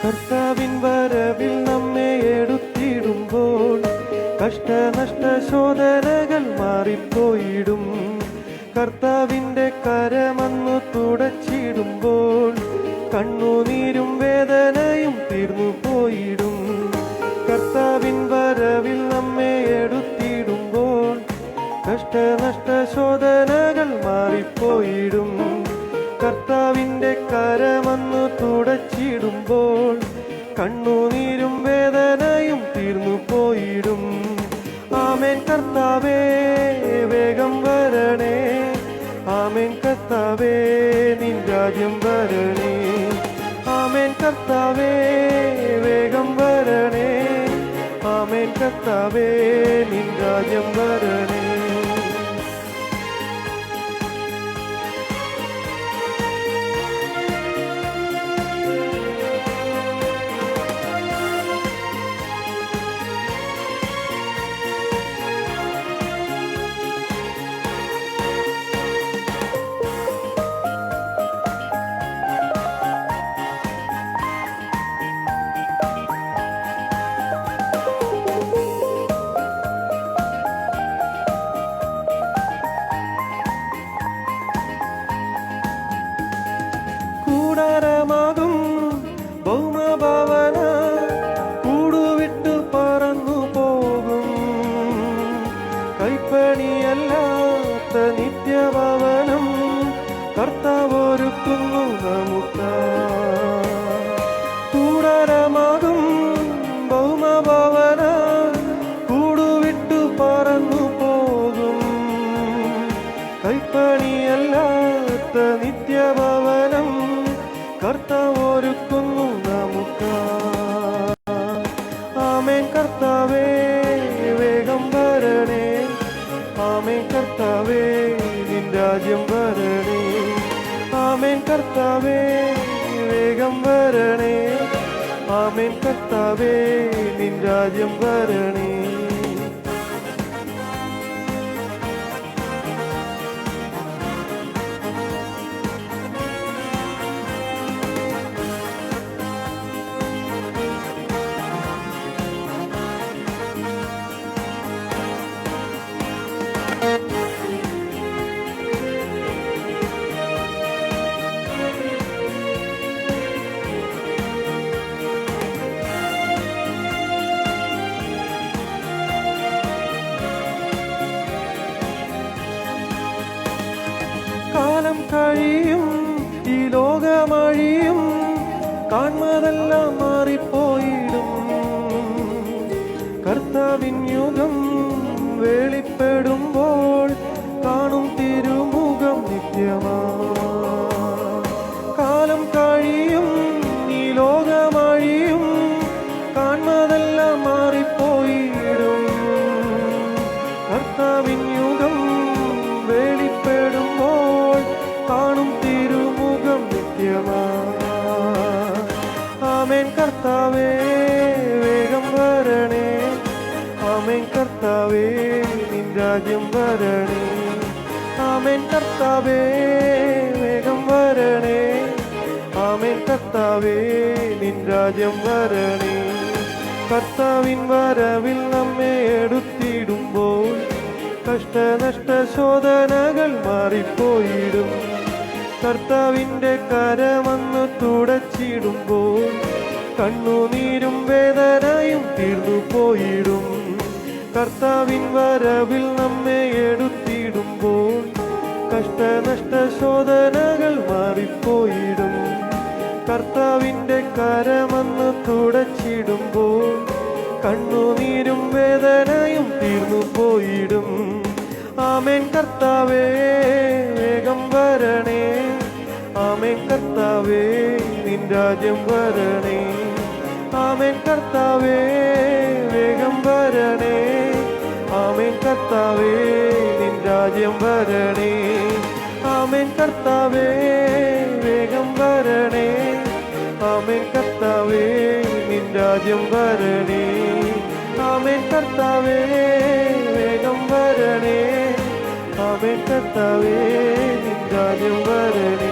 കർത്താവിൻ വരവിൽ നമ്മെ എടുത്തിടുമ്പോൾ കഷ്ടനഷ്ട ശോധനകൾ മാറിപ്പോയിടും. കർത്താവിൻ്റെ കരമന്നു തുടച്ചിടുമ്പോൾ കണ്ണുനീരും വേദനയും തീർന്നു പോയിടും. കർത്താവിൻ വരവിൽ നമ്മെ എടുത്തിടുമ്പോൾ കഷ്ടനഷ്ട ശോധനകൾ മാറിപ്പോയിടും. കർത്താവിൻ്റെ കരമന്നു തുടച്ചിടുമ്പോൾ കണ്ണുനീരും വേദനയും തീർന്നു പോയിടും. ആമേൻ കർത്താവേ വേഗം വരണേ, ആമേൻ കർത്താവേ നിൻ രാജ്യം വരണേ. ആമേൻ കർത്താവേ വേഗം വരണേ, ആമേൻ കർത്താവേ നിൻ രാജ്യം വരണേ. കൂടാരമാകും ഭൗമഭവന കൂടുവിട്ടു പറന്നു പോകും. കൈപ്പണിയല്ലാത്ത നിത്യഭവനം കർത്താവൊരുക്കുന്നു നമുക്കായി. കൂടാരമാകും ഭൗമഭവന കൂടുവിട്ടു പറന്നു പോകും. കൈപ്പണിയല്ലാത്ത നിത്യഭവനം കർത്താവൊരുക്കുന്നു നമുക്കായി. ആമേൻ കർത്താവേ വേഗം വരണേ, ആമേൻ കർത്താവേ നിൻ രാജ്യം വരണേ. ആമേൻ കർത്താവേ വേഗം വരണേ, ആമേൻ കർത്താവേ നിൻ രാജ്യം വരണേ. കാലം കഴിയും, ഈ ലോകമഴിയും, കാൺമതെല്ലാം മാറിപ്പോയിടും. കർത്താവിൻ യുഗം വെളിപ്പെടുമ്പോൾ കാണും തിരുമുഖം നിത്യമാ. കാലം കഴിയും, ഈ ലോകമഴിയും, കാൺമതെല്ലാം മാറിപ്പോയിടും. കർത്താവിൻ യുഗം വെളിപ്പെടുമ്പോൾ കാണും തിരുമുഖം നിത്യമാ. ആമേൻ കർത്താവേ വേഗം വരണേ, ആമേൻ കർത്താവേ നിൻ രാജ്യം വരണേ. ആമേൻ കർത്താവേ വേഗം വരണേ, ആമേൻ കർത്താവേ നിൻ രാജ്യം വരണേ. കർത്താവിൻ വരവിൽ നമ്മെ എടുത്തിടുമ്പോൾ കഷ്ടനഷ്ട ശോധനകൾ മാറിപ്പോയിടും. കർത്താവിൻ്റെ കരമന്നു തുടച്ചിടുമ്പോൾ കണ്ണുനീരും വേദനയും തീർന്നു പോയിടും. കർത്താവിൻ വരവിൽ നമ്മെ എടുത്തിടുമ്പോൾ കഷ്ടനഷ്ട ശോധനകൾ മാറിപ്പോയിടും. കർത്താവിൻ്റെ കരമന്നു തുടച്ചിടുമ്പോൾ കണ്ണുനീരും വേദനയും തീർന്നു പോയിടും. ആമേൻ കർത്താവേ വേഗം വരണേ, ആമേൻ കർത്താവേ നിൻ രാജ്യം വരണേ. ആമേൻ കർത്താവേ വേഗം വരണേ, ആമേൻ കർത്താവേ നിൻ രാജ്യം വരണേ. ആമേൻ കർത്താവേ വേഗം വരണേ, ആമേൻ കർത്താവേ നിൻ രാജ്യം വരണേ. ആമേൻ കർത്താവേ വേഗം വരണേ, ആമേൻ കർത്താവേ നിൻ രാജ്യം വരണേ.